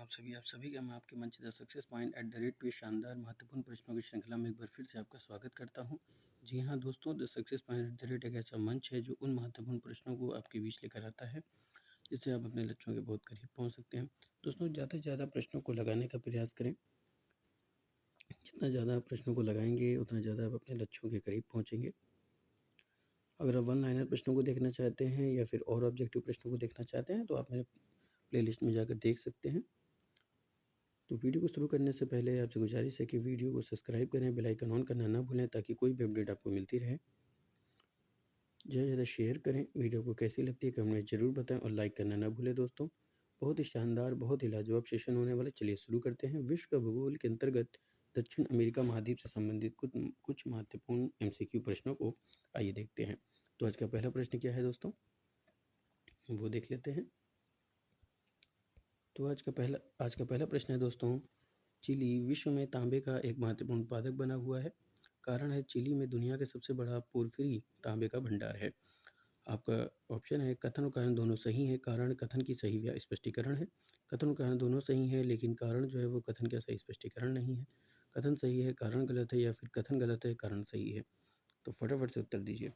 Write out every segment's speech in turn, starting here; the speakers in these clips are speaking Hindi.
आप सभी का मैं आपके मंच the success point at the rate पे शानदार महत्वपूर्ण प्रश्नों की श्रृंखला में एक बार फिर से आपका स्वागत करता हूं। जी हाँ दोस्तों, the success point at the rate एक ऐसा मंच है जो उन महत्वपूर्ण प्रश्नों को आपके बीच लेकर आता है जिससे आप अपने लक्ष्यों के बहुत करीब पहुंच सकते हैं। दोस्तों, ज़्यादा से ज़्यादा प्रश्नों को लगाने का प्रयास करें। जितना ज़्यादा आप प्रश्नों को लगाएंगे उतना ज़्यादा आप अपने लक्ष्यों के करीब पहुँचेंगे। अगर आप वन लाइनर प्रश्नों को देखना चाहते हैं या फिर और ऑब्जेक्टिव प्रश्नों को देखना चाहते हैं तो आप मेरे प्लेलिस्ट में जाकर देख सकते हैं। तो वीडियो को शुरू करने से पहले आपसे गुजारिश है कि वीडियो को सब्सक्राइब करें, बेल आइकन ऑन करना ना भूलें ताकि कोई भी अपडेट आपको मिलती रहे। ज़्यादा से ज़्यादा शेयर करें। वीडियो को कैसी लगती है कमेंट में ज़रूर बताएं और लाइक करना ना भूलें दोस्तों। बहुत ही शानदार, बहुत ही लाजवाब सेशन होने वाला। चलिए शुरू करते हैं। विश्व का भूगोल के अंतर्गत दक्षिण अमेरिका महाद्वीप से संबंधित कुछ महत्वपूर्ण एमसीक्यू प्रश्नों को आइए देखते हैं। तो आज का पहला प्रश्न क्या है दोस्तों, वो देख लेते हैं। तो आज का पहला प्रश्न है दोस्तों, चिली विश्व में तांबे का एक महत्वपूर्ण उत्पादक बना हुआ है। कारण है चिली में दुनिया का सबसे बड़ा पोर्फिरी तांबे का भंडार है। आपका ऑप्शन है कथन और कारण दोनों सही है। कारण कथन की सही स्पष्टीकरण है। कथन और कारण दोनों सही है लेकिन कारण जो है वो कथन का सही स्पष्टीकरण नहीं है। कथन सही है, कारण गलत है, या फिर कथन गलत है, कारण सही है। तो फटाफट से उत्तर दीजिए।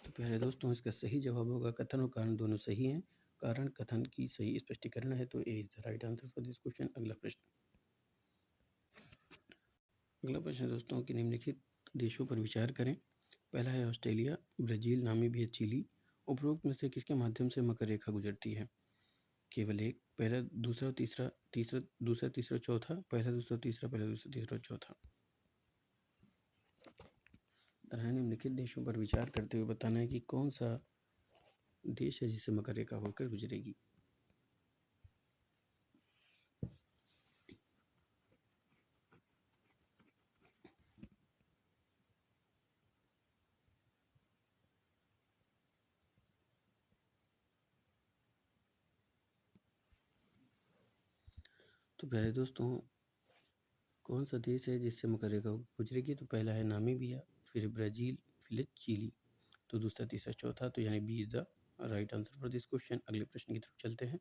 तो प्यारे दोस्तों, इसका सही जवाब होगा कथन और कारण दोनों सही हैं। कारण कथन की सही स्पष्टीकरण है। तो A is the right answer for this question. अगला प्रश्न दोस्तों कि निम्नलिखित देशों पर विचार करें। पहला है ऑस्ट्रेलिया, ब्राज़ील, नामीबिया, चिली। उपरोक्त में से किसके माध्यम से मकर रेखा गुजरती है? केवल एक। पहला, दूसरा, तीसरा, दूसरा, तीसरा, चौथा। पहला, दूसरा, तीसरा, पहला, दूसरा, तीसरा, चौथा। तरह निम्नलिखित देशों पर विचार करते हुए बताना है कि कौन सा देश है जिससे मकर रेखा होकर गुजरेगी। तो प्यारे दोस्तों, कौन सा देश है जिससे मकर रेखा गुजरेगी? तो पहला है नामीबिया, फिर ब्राज़ील, फिर चिली। तो दूसरा, तीसरा, चौथा। तो यानी B is the right answer for this question. अगले प्रश्न की तरफ चलते हैं।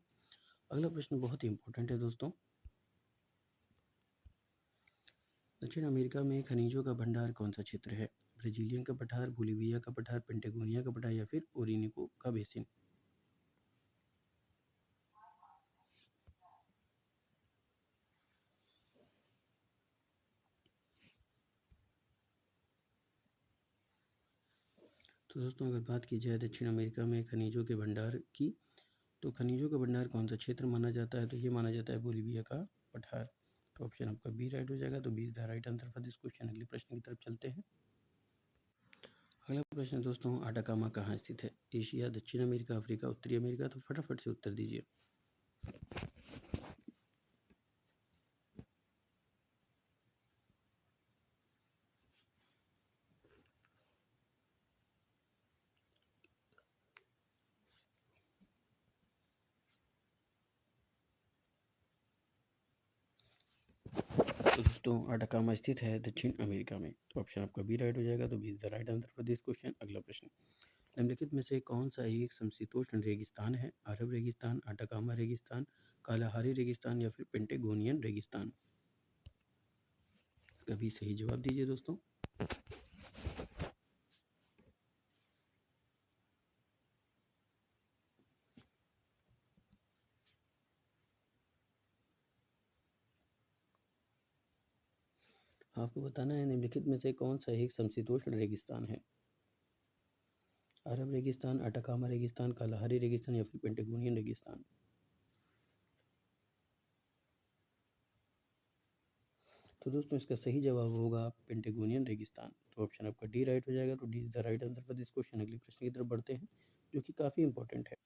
अगला प्रश्न बहुत ही इंपॉर्टेंट है दोस्तों। दक्षिण अमेरिका में खनिजों का भंडार कौन सा क्षेत्र है? ब्राजीलियन का पठार, बोलिविया का पठार, पेंटागोनिया का पठार, या फिर ओरिनिको का बेसिन। तो दोस्तों, अगर बात की जाए दक्षिण अमेरिका में खनिजों के भंडार की, तो खनिजों का भंडार कौन सा क्षेत्र माना जाता है? तो ये माना जाता है बोलिविया का पठार। तो ऑप्शन आपका बी राइट हो जाएगा। तो B is the right answer for this question. अगले प्रश्न की तरफ चलते हैं। अगला प्रश्न दोस्तों, आटाकामा कहाँ स्थित है? एशिया, दक्षिण अमेरिका, अफ्रीका, उत्तरी अमेरिका। तो फटाफट से उत्तर दीजिए। तो दोस्तों, आटाकामा स्थित है दक्षिण अमेरिका में। तो ऑप्शन आपका बी राइट हो जाएगा। तो B is the right answer for this question. अगला प्रश्न, निम्नलिखित में से कौन सा एक समशीतोष्ण रेगिस्तान है? अरब रेगिस्तान, आटाकामा रेगिस्तान, कालाहारी रेगिस्तान, या फिर पेंटेगोनियन रेगिस्तान। इसका भी सही जवाब दीजिए दोस्तों। आपको बताना है निम्नलिखित में से कौन सा एक समशीतोष्ण रेगिस्तान है? अरब रेगिस्तान, आटाकामा रेगिस्तान, कालाहारी रेगिस्तान, या फिर पेंटागोनियन रेगिस्तान। तो दोस्तों, इसका सही जवाब होगा पेंटागोनियन रेगिस्तान। तो ऑप्शन आपका डी राइट हो जाएगा। तो D is the right answer for this question. अगले प्रश्न की तरफ बढ़ते हैं जो कि काफ़ी इंपॉर्टेंट है।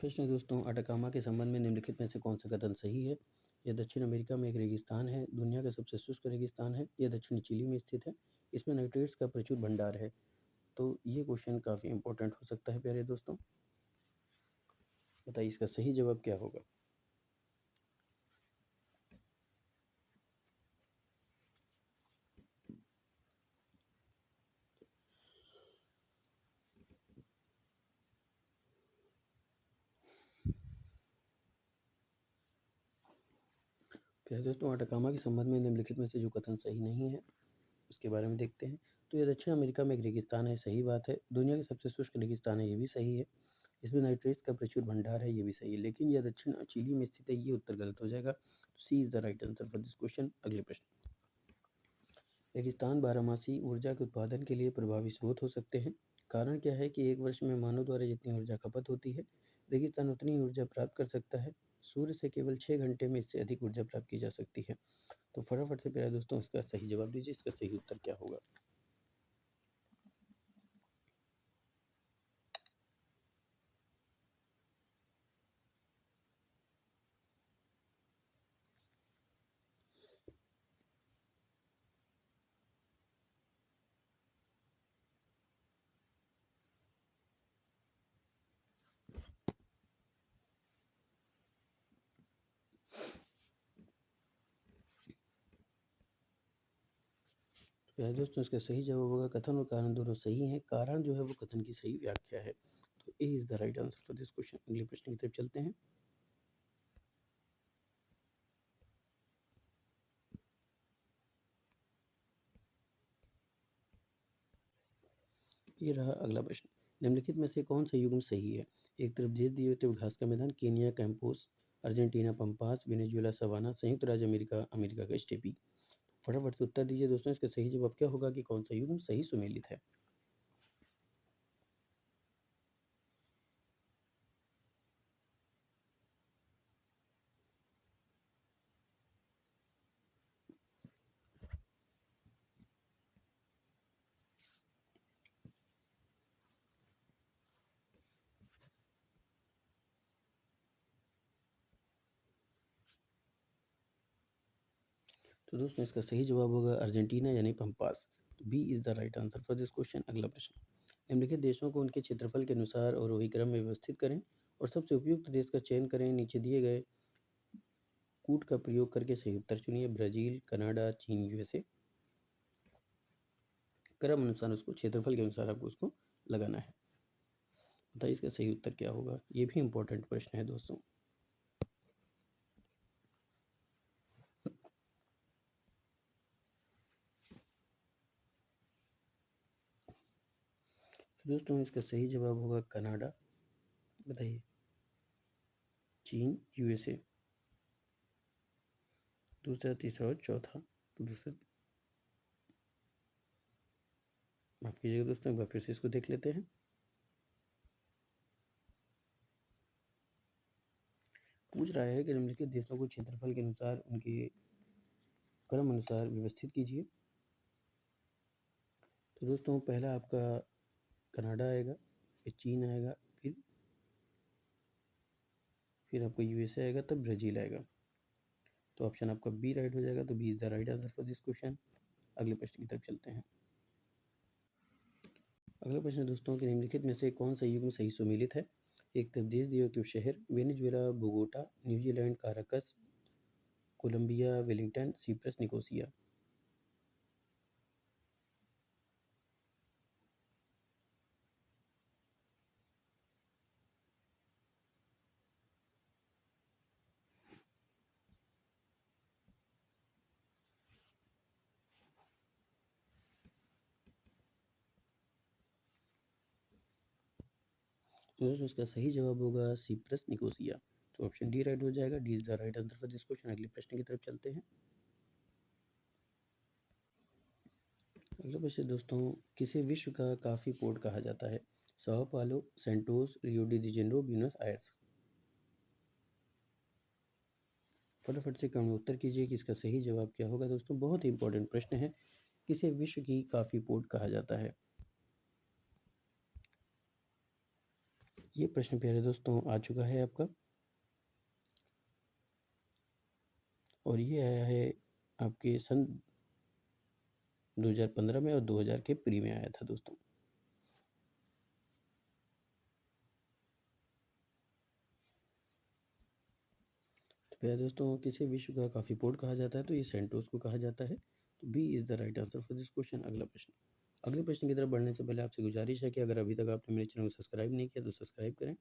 प्रश्न है दोस्तों, अटाकामा के संबंध में निम्नलिखित में से कौन सा कथन सही है? यह दक्षिण अमेरिका में एक रेगिस्तान है, दुनिया का सबसे शुष्क रेगिस्तान है, यह दक्षिणी चिली में स्थित है, इसमें नाइट्रेट्स का प्रचुर भंडार है। तो ये क्वेश्चन काफ़ी इंपॉर्टेंट हो सकता है प्यारे दोस्तों। बताइए इसका सही जवाब क्या होगा? प्यारे दोस्तों, अटाकामा के संबंध में निम्नलिखित में से जो कथन सही नहीं है उसके बारे में देखते हैं। तो यह दक्षिण अमेरिका में एक रेगिस्तान है, सही बात है। दुनिया के सबसे शुष्क रेगिस्तान है, ये भी सही है। इसमें नाइट्रेट्स का प्रचुर भंडार है, ये भी सही है। लेकिन यह दक्षिण चिली में स्थित है, ये उत्तर गलत हो जाएगा। C is the right answer for this question. अगले प्रश्न, रेगिस्तान बारहमासी ऊर्जा के उत्पादन के लिए प्रभावी स्रोत हो सकते हैं। कारण क्या है कि एक वर्ष में मानव द्वारा जितनी ऊर्जा खपत होती है, रेगिस्तान उतनी ही ऊर्जा प्राप्त कर सकता है। सूर्य से केवल 6 घंटे में इससे अधिक ऊर्जा प्राप्त की जा सकती है। तो फटाफट से प्यारे दोस्तों इसका सही जवाब दीजिए, इसका सही उत्तर क्या होगा? प्यारे दोस्तों इसका सही जवाब होगा कथन और कारण दोनों सही हैं। कारण जो है वो कथन की सही व्याख्या है। तो A is the right answer for this question. अगले प्रश्न की तरफ चलते हैं। ये रहा अगला प्रश्न, निम्नलिखित में से कौन सा युग्म सही है? एक तरफ देश दिए हुए घास का मैदान, Kenya Campos, Argentina Pampas, Venezuela savanna, संयुक्त राज्य अमेरिका अमेरिका का स्टेपी। फटाफट से उत्तर दीजिए दोस्तों, इसका सही जवाब क्या होगा कि कौन सा युग्म सही सुमेलित है? तो दोस्तों इसका सही जवाब होगा अर्जेंटीना यानी पंपास। तो B is the right answer for this question. अगला प्रश्न, निम्नलिखित देशों को उनके क्षेत्रफल के अनुसार और वही क्रम में व्यवस्थित करें और सबसे उपयुक्त देश का चयन करें। नीचे दिए गए कूट का प्रयोग करके सही उत्तर चुनिए। ब्राज़ील, कनाडा, चीन, यूएसए। क्रम अनुसार उसको, क्षेत्रफल के अनुसार आपको उसको लगाना है। बताइए इसका सही उत्तर क्या होगा? ये भी इंपॉर्टेंट प्रश्न है दोस्तों। दोस्तों इसका सही जवाब होगा कनाडा। बताइए, चीन, यूएसए, दूसरा, तीसरा और चौथा। तो दूसरा, माफ कीजिएगा दोस्तों, एक बार फिर से इसको देख लेते हैं। पूछ रहा है कि निम्नलिखित देशों को क्षेत्रफल के अनुसार उनके क्रम अनुसार व्यवस्थित कीजिए। तो दोस्तों पहला आपका कनाडा आएगा, फिर चीन आएगा, फिर आपका यूएसए आएगा, तब ब्राज़ील आएगा। तो ऑप्शन आपका बी राइट हो जाएगा। तो B is the right answer for this question. अगले प्रश्न की तरफ चलते हैं। अगला प्रश्न दोस्तों कि निम्नलिखित में से कौन सा युग्म सही सुमेलित है? एक तरफ देश दिए हुए शहर, Venezuela Bogota, New Zealand Caracas, Colombia Wellington, Cyprus Nicosia. तो दोस्तों इसका सही जवाब होगा सिप्रस निकोसिया। तो ऑप्शन डी राइट हो जाएगा। D is the right answer for this question. अगले प्रश्न की तरफ चलते हैं। अगला प्रश्न दोस्तों, किसे विश्व का कॉफी पोर्ट कहा जाता है? sao Paulo, Santos, Rio de Janeiro, Buenos Aires. फटाफट से कमेंट में उत्तर कीजिए कि इसका सही जवाब क्या होगा। दोस्तों बहुत ही इंपॉर्टेंट प्रश्न है, किसे विश्व की कॉफी पोर्ट कहा जाता है? ये प्रश्न प्यारे दोस्तों आ चुका है आपका, और ये आया है आपके सन 2015 में और 2000 के प्री में आया था दोस्तों। तो प्यारे दोस्तों, किसे विश्व का काफ़ी पोर्ट कहा जाता है? तो ये सेंटोस को कहा जाता है। तो B is the right answer for this question. अगला प्रश्न। अगले प्रश्न की तरफ बढ़ने से पहले आपसे गुजारिश है कि अगर अभी तक आपने मेरे चैनल को सब्सक्राइब नहीं किया तो सब्सक्राइब करें,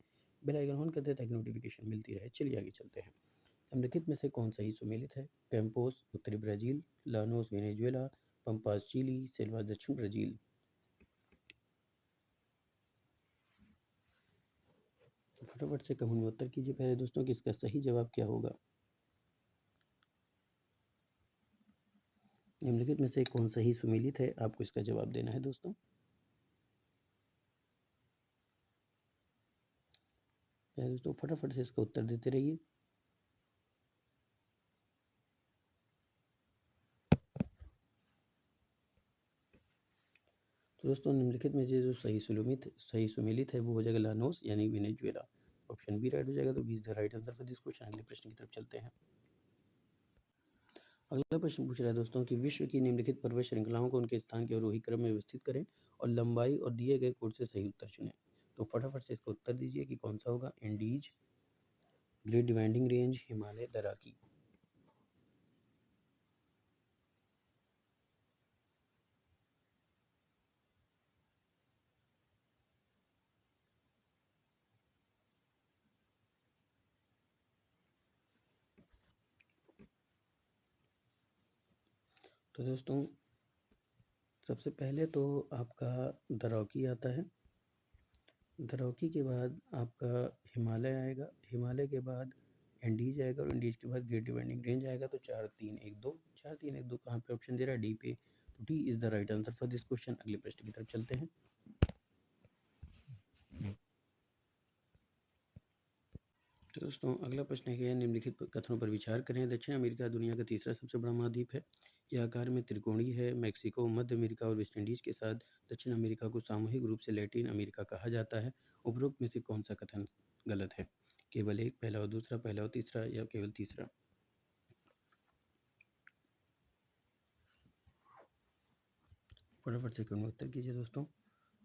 बेल आइकन ऑन कर दें ताकि नोटिफिकेशन मिलती रहे। चलिए आगे चलते हैं। निम्नलिखित में से कौन सही सुमेलित है? कैंपोस उत्तरी Brazil, Llanos Venezuela, Pampas Chile, Selva दक्षिण ब्राज़ील। तो फटाफट से कमेंट में उत्तर कीजिए प्यारे दोस्तों कि इसका सही जवाब क्या होगा। निम्नलिखित में से कौन सही सुमेलित है? आपको इसका जवाब देना है दोस्तों। प्यारे दोस्तों, फटाफट से इसका उत्तर देते रहिए। तो दोस्तों, निम्नलिखित में जो सही सुमेलित है वो हो जाएगा लानोस यानी वेनेजुएला। ऑप्शन बी राइट हो जाएगा। तो B is the right answer for this question. अगले प्रश्न की तरफ चलते हैं। अगला प्रश्न पूछ रहा है दोस्तों कि विश्व की निम्नलिखित पर्वत श्रृंखलाओं को उनके स्थान के अवरोही क्रम में व्यवस्थित करें और लंबाई और दिए गए कोड से सही उत्तर चुनें। तो फटाफट से इसका उत्तर दीजिए कि कौन सा होगा। Andes, Great Dividing Range, Himalaya, दराकी। तो दोस्तों, सबसे पहले तो आपका दरौकी आता है। दरौकी के बाद आपका हिमालय आएगा। हिमालय के बाद एंडीज आएगा और एंडीज के बाद ग्रेट डिवाइडिंग रेंज आएगा। तो 4-3-1-2, 4-3-1-2 कहाँ पे ऑप्शन दे रहा है? डी पे। तो D is the right answer for this question. अगले प्रश्न की तरफ चलते हैं। तो दोस्तों, अगला प्रश्न है निम्नलिखित कथनों पर विचार करें। दक्षिण अमेरिका दुनिया का तीसरा सबसे बड़ा महाद्वीप है। यह आकार में त्रिकोणीय है। मैक्सिको, मध्य अमेरिका और वेस्ट इंडीज के साथ दक्षिण अमेरिका को सामूहिक रूप से लैटिन अमेरिका कहा जाता है। उपरोक्त में से कौन सा कथन गलत है? केवल एक, पहला और दूसरा, पहला और तीसरा, या केवल तीसरा? फटाफट से कमेंट में उत्तर कीजिए दोस्तों।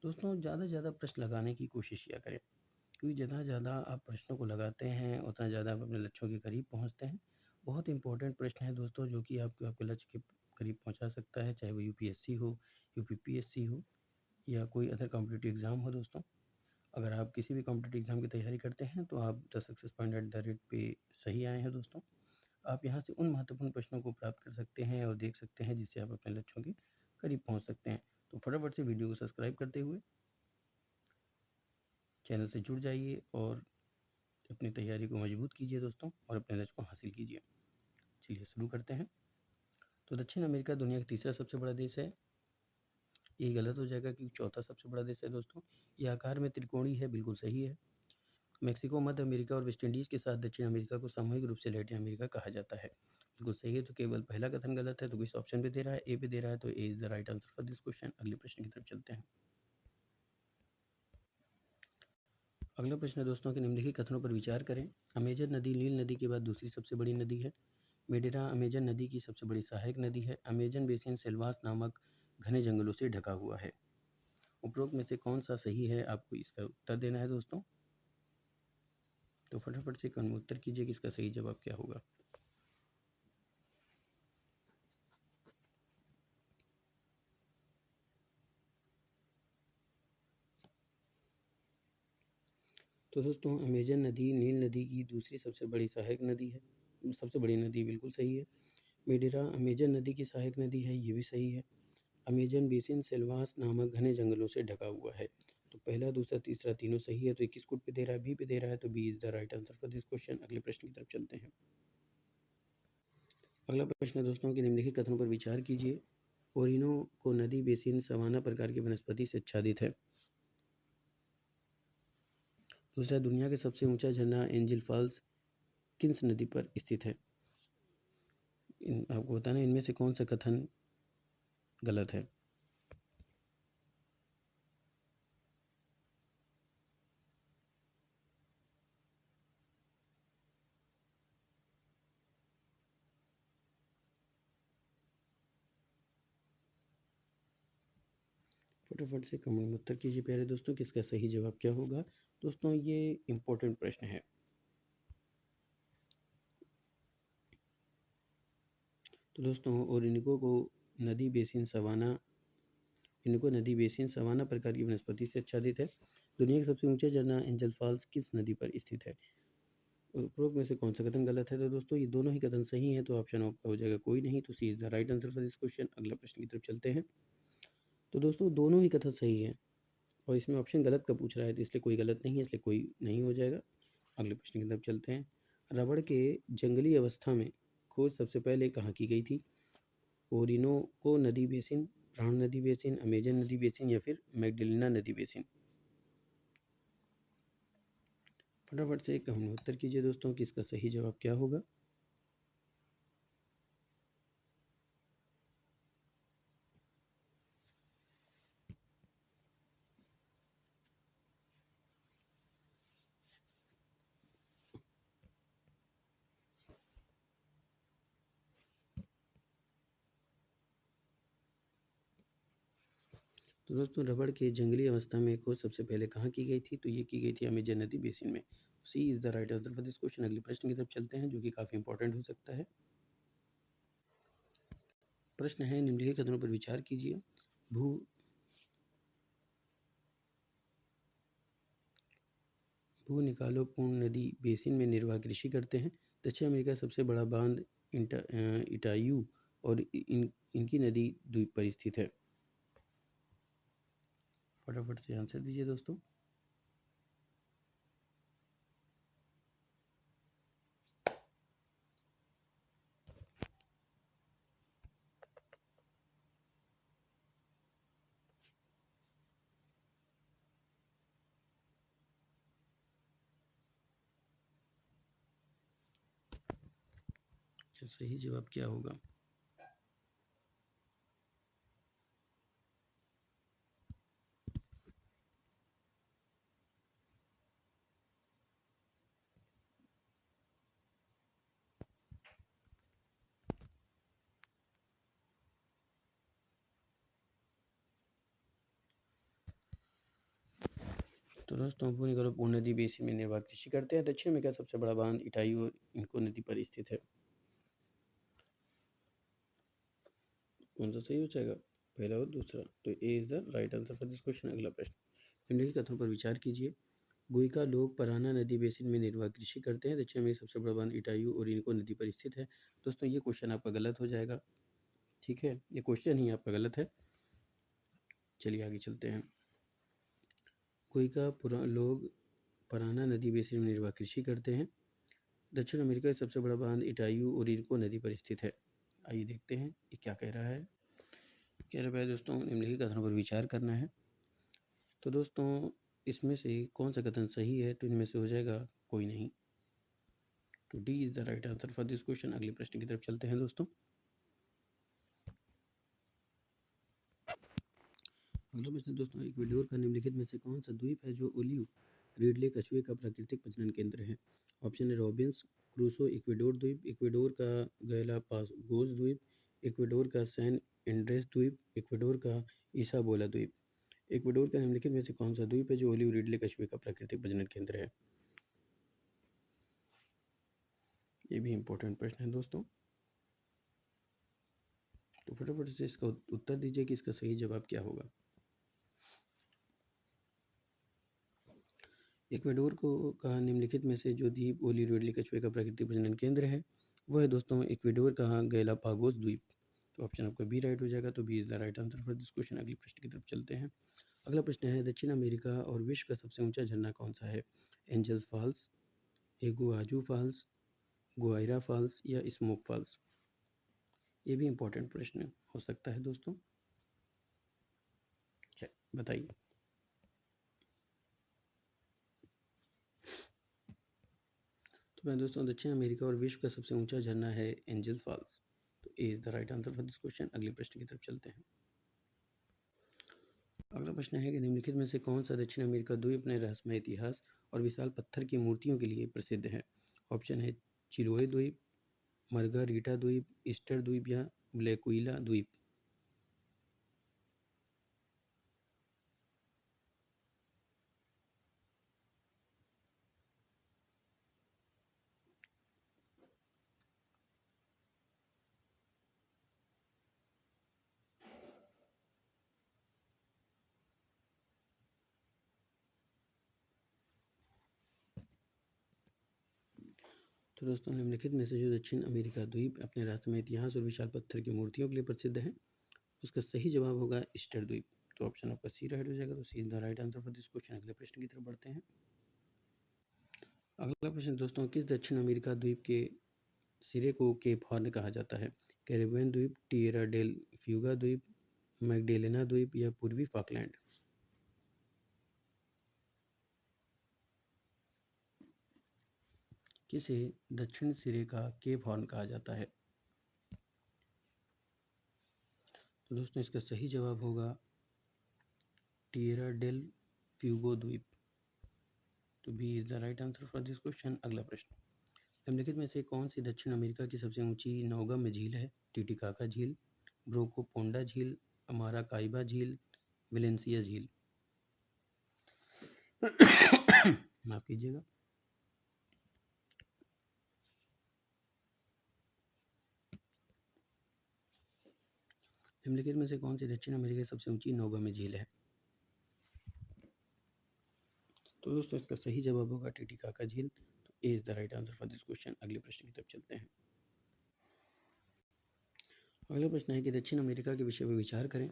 दोस्तों, ज़्यादा से ज़्यादा प्रश्न लगाने की कोशिश किया करें, क्योंकि जितना ज़्यादा आप प्रश्नों को लगाते हैं उतना ज़्यादा आप अपने लक्ष्यों के करीब पहुंचते हैं। बहुत इंपॉर्टेंट प्रश्न है दोस्तों, जो कि आपको आपके लक्ष्य के करीब पहुंचा सकता है, चाहे वो यूपीएससी हो, यूपीपीएससी हो, या कोई अदर कॉम्पिटिटिव एग्ज़ाम हो। दोस्तों, अगर आप किसी भी कॉम्पिटिटिव एग्ज़ाम की तैयारी करते हैं तो आप the success point at the rate पे सही आए हैं दोस्तों। आप यहाँ से उन महत्वपूर्ण प्रश्नों को प्राप्त कर सकते हैं और देख सकते हैं जिससे आप अपने लक्ष्यों के करीब पहुँच सकते हैं। तो फटाफट से वीडियो को सब्सक्राइब करते हुए चैनल से जुड़ जाइए और अपनी तैयारी को मजबूत कीजिए दोस्तों, और अपने लक्ष्य को हासिल कीजिए। चलिए शुरू करते हैं। तो दक्षिण अमेरिका दुनिया का तीसरा सबसे बड़ा देश है। ये गलत हो जाएगा क्योंकि चौथा सबसे बड़ा देश है दोस्तों। ये आकार में त्रिकोणीय है, बिल्कुल सही है। मेक्सिको, मध्य अमेरिका और वेस्ट इंडीज़ के साथ दक्षिण अमेरिका को सामूहिक रूप से लैटिन अमेरिका कहा जाता है। बिल्कुल सही है। तो केवल पहला कथन गलत है। तो किस ऑप्शन पे दे रहा है? ए पे दे रहा है। तो A is the right answer for this question. अगले प्रश्न की तरफ चलते हैं। अगला प्रश्न है दोस्तों कि निम्नलिखित कथनों पर विचार करें। अमेजन नदी नील नदी के बाद दूसरी सबसे बड़ी नदी है। मेडेरा अमेजन नदी की सबसे बड़ी सहायक नदी है। अमेजन बेसिन सेल्वास नामक घने जंगलों से ढका हुआ है। उपरोक्त में से कौन सा सही है? आपको इसका उत्तर देना है दोस्तों। तो फटाफट से कमेंट में उत्तर कीजिए कि इसका सही जवाब क्या होगा। तो दोस्तों, अमेजन नदी नील नदी की दूसरी सबसे बड़ी सहायक नदी है। सबसे बड़ी नदी बिल्कुल सही है। मेडेरा अमेजन नदी की सहायक नदी है, ये भी सही है। अमेजन बेसिन सेल्वास नामक घने जंगलों से ढका हुआ है। तो पहला, दूसरा, तीसरा तीनों सही है। तो 21 कोड पे दे रहा है, बी पे दे रहा है। तो B is the right answer for this question. अगले प्रश्न की तरफ चलते हैं। अगला प्रश्न है दोस्तों कि निम्नलिखित कथनों पर विचार कीजिए। ओरिनो नदी बेसिन सवाना प्रकार की वनस्पति से आच्छादित है। दूसरा, दुनिया का सबसे ऊंचा झरना एंजल फॉल्स किस नदी पर स्थित है? आपको बताना इनमें से कौन सा कथन गलत है। फटाफट से कमेंट में उत्तर कीजिए प्यारे दोस्तों कि इसका सही जवाब क्या होगा। दोस्तों ये इम्पोर्टेंट प्रश्न है। तो दोस्तों इनको नदी बेसिन सवाना प्रकार की वनस्पति से आच्छादित है। दुनिया का सबसे ऊंचा झरना एंजल फॉल्स किस नदी पर स्थित है? उपरोक्त में से कौन सा कथन गलत है? तो दोस्तों ये दोनों ही कथन सही हैं, तो ऑप्शन आपका हो जाएगा कोई नहीं। तो C is the right answer for this question. अगला प्रश्न की तरफ चलते हैं। तो दोस्तों दोनों ही कथन सही हैं और इसमें ऑप्शन गलत का पूछ रहा है, तो इसलिए कोई गलत नहीं है, इसलिए कोई नहीं हो जाएगा। अगले प्रश्न की तरफ चलते हैं। रबड़ के जंगली अवस्था में खोज सबसे पहले कहाँ की गई थी? ओरिनोको नदी बेसिन, प्राण नदी बेसिन, अमेजन नदी बेसिन या फिर मैग्डलिना नदी बेसिन? फटाफट से कमेंट में उत्तर कीजिए दोस्तों कि इसका सही जवाब क्या होगा। तो दोस्तों रबड़ के जंगली अवस्था में खोज सबसे पहले कहाँ की गई थी? तो ये की गई थी अमेजन नदी बेसिन में। C is the right answer for this question. अगले प्रश्न की तरफ चलते हैं जो कि काफ़ी इंपॉर्टेंट हो सकता है। प्रश्न है, निम्नलिखित कथनों पर विचार कीजिए। भू भू निकालो पूर्ण नदी बेसिन में निर्वाह कृषि करते हैं। दक्षिण अमेरिका का सबसे बड़ा बांध इटायू और इनकी नदी द्वीप पर स्थित है। फटाफट से आंसर दीजिए दोस्तों। सही जवाब क्या होगा? तो दोस्तों भू निकालो पूर्ण नदी बेसिन में निर्वाह कृषि करते हैं। दक्षिण अमेरिका का सबसे बड़ा बांध इटायू और इनको नदी पर स्थित है। कौन सा सही हो जाएगा, पहला और दूसरा? तो A is the right answer for this question. अगला प्रश्न, निम्नलिखित कथनों पर विचार कीजिए। गुइका लोग पराना नदी बेसिन में निर्वाह कृषि करते हैं। दक्षिण में सबसे बड़ा बांध इटायू और इनको नदी पर स्थित है। दोस्तों ये क्वेश्चन आपका गलत हो जाएगा, ठीक है, ये क्वेश्चन ही आपका गलत है। चलिए आगे चलते हैं। लोग पराना नदी बेसिन में निर्वाह कृषि करते हैं। दक्षिण अमेरिका का सबसे बड़ा बांध इटायू और इनको नदी पर स्थित है। आइए देखते हैं ये क्या कह रहा है। कह रहा है दोस्तों निम्नलिखित कथनों पर विचार करना है। तो दोस्तों इसमें से कौन सा कथन सही है? तो इनमें से हो जाएगा कोई नहीं। तो D is the right answer for this question. अगले प्रश्न की तरफ चलते हैं दोस्तों। अगला प्रश्न दोस्तों, इक्वेडोर का निम्नलिखित में से कौन सा द्वीप है जो ओलिव रिडले कछुए का प्राकृतिक प्रजनन केंद्र है? ऑप्शन है रॉबिन्स क्रूसो इक्वेडोर द्वीप, इक्वेडोर का गैलापागोस द्वीप, इक्वेडोर का सैन एंड्रेस द्वीप, इक्वेडोर का इसाबोला द्वीप। इक्वेडोर का निम्नलिखित में से कौन सा द्वीप है जो ओलिव रिडले कछुए का प्राकृतिक प्रजनन केंद्र है? ये भी इंपॉर्टेंट प्रश्न है दोस्तों, तो फटाफट से इसका उत्तर दीजिए कि इसका सही जवाब क्या होगा। इक्वेडोर को का निम्नलिखित में से जो द्वीप ओलिव रिडले कछुए का प्राकृतिक प्रजनन केंद्र है वो है दोस्तों इक्वेडोर का गैलापागोस द्वीप। तो ऑप्शन आपका बी राइट हो जाएगा। तो B is the right answer for this question. अगले प्रश्न की तरफ चलते हैं। अगला प्रश्न है, दक्षिण अमेरिका और विश्व का सबसे ऊंचा झरना कौन सा है? एंजल्स फॉल्स, एगुआजू फॉल्स, गुआयरा फॉल्स या स्मोक फॉल्स? ये भी इंपॉर्टेंट प्रश्न हो सकता है दोस्तों, बताइए। तो मैं दोस्तों दक्षिण अमेरिका और विश्व का सबसे ऊंचा झरना है एंजल्स फॉल्स। तो A is the right answer for this question. अगले प्रश्न की तरफ चलते हैं। अगला प्रश्न है कि निम्नलिखित में से कौन सा दक्षिण अमेरिका द्वीप अपने रहस्यमय इतिहास और विशाल पत्थर की मूर्तियों के लिए प्रसिद्ध है? ऑप्शन है चिलोए द्वीप, मार्गारीटा द्वीप, ईस्टर द्वीप या ब्लैक्विला द्वीप। तो दोस्तों निम्नलिखित में से जो दक्षिण अमेरिका द्वीप अपने रहस्यमय इतिहास और विशाल पत्थर की मूर्तियों के लिए प्रसिद्ध है, उसका सही जवाब होगा ईस्टर द्वीप। तो ऑप्शन आपका सी राइट हो जाएगा। तो C is the right answer for this question. अगले प्रश्न की तरफ बढ़ते हैं। अगला प्रश्न दोस्तों, किस दक्षिण अमेरिका द्वीप के सिरे को केप हॉर्न कहा जाता है? कैरिबियन द्वीप, टिएरा डेल फ्यूगा द्वीप, मैगडेलेना द्वीप या पूर्वी फॉकलैंड? किसे दक्षिण सिरे का केप हॉर्न कहा जाता है? तो दोस्तों इसका सही जवाब होगा टिएरा डेल फ्यूगो द्वीप। तो B is the right answer for this question. अगला प्रश्न, निम्नलिखित में से कौन सी दक्षिण अमेरिका की सबसे ऊंची नौगम्य झील है? टिटिकाका झील, ब्रोकोपोंडा झील, अमाराकाइबा झील, वेलेंसिया झील? माफ कीजिएगा। निम्नलिखित में से कौन सी दक्षिण अमेरिका की सबसे ऊंची नौगम्य झील है? तो दोस्तों इसका सही जवाब होगा टिटिकाका झील। तो A is the right answer for this question. अगले प्रश्न की तरफ चलते हैं। अगला प्रश्न है कि दक्षिण अमेरिका के विषय पर विचार करें।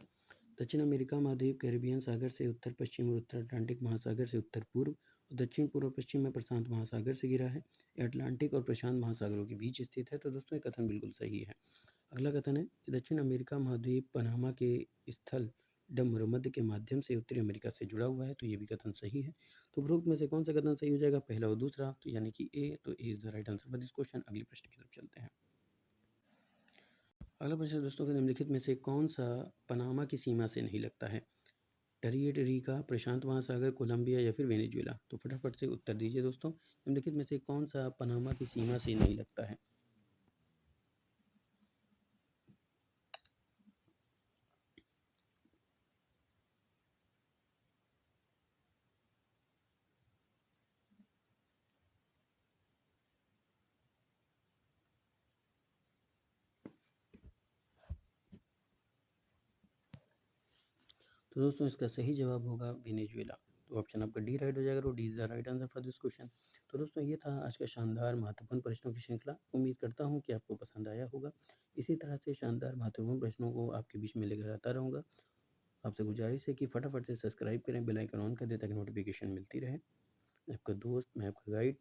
दक्षिण अमेरिका महाद्वीप कैरिबियन सागर से उत्तर पश्चिम और उत्तर अटलांटिक महासागर से उत्तर पूर्व और दक्षिण पूर्व पश्चिम में प्रशांत महासागर से घिरा है। यह अटलांटिक और प्रशांत महासागरों के बीच स्थित है। तो दोस्तों ये कथन बिल्कुल सही है। अगला कथन है कि दक्षिण अमेरिका महाद्वीप पनामा के स्थल डमरुमध्य के माध्यम से उत्तरी अमेरिका से जुड़ा हुआ है। तो ये भी कथन सही है। तो उपरोक्त में से कौन सा कथन सही हो जाएगा, पहला और दूसरा? तो यानी कि ए। तो A is the right answer for this question. अगले प्रश्न की तरफ चलते हैं। अगला प्रश्न दोस्तों के निम्नलिखित में से कौन सा पनामा की सीमा से नहीं लगता है? टरिएटरिका, प्रशांत महासागर, कोलंबिया या फिर वेनेजुएला? तो फटाफट से उत्तर दीजिए दोस्तों। निम्नलिखित में से कौन सा पनामा की सीमा से नहीं लगता है? तो दोस्तों इसका सही जवाब होगा वेनेजुएला। तो ऑप्शन आपका डी राइट हो जाएगा। और D is the right answer for this question. तो दोस्तों ये था आज का शानदार महत्वपूर्ण प्रश्नों की श्रृंखला। उम्मीद करता हूँ कि आपको पसंद आया होगा। इसी तरह से शानदार महत्वपूर्ण प्रश्नों को आपके बीच में लेकर आता रहूँगा। आपसे गुजारिश है कि फटाफट से सब्सक्राइब करें, बेल आइकन ऑन कर दें ताकि नोटिफिकेशन मिलती रहे। मैं आपका दोस्त, मैं आपका गाइड।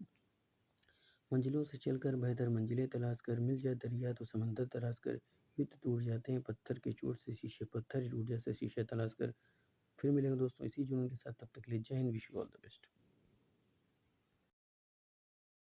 मंजिलों से चलकर बेहतर मंजिलें तलाश कर, मिल जाए दरिया तो समंदर तलाश कर, युद्ध टूट जाते हैं पत्थर के चोट से शीशे, पत्थर टूट जैसे शीशे तलाश कर। फिर मिलेंगे दोस्तों इसी जुनून के साथ। तब तक के लिए जय Hind, wish you all the best.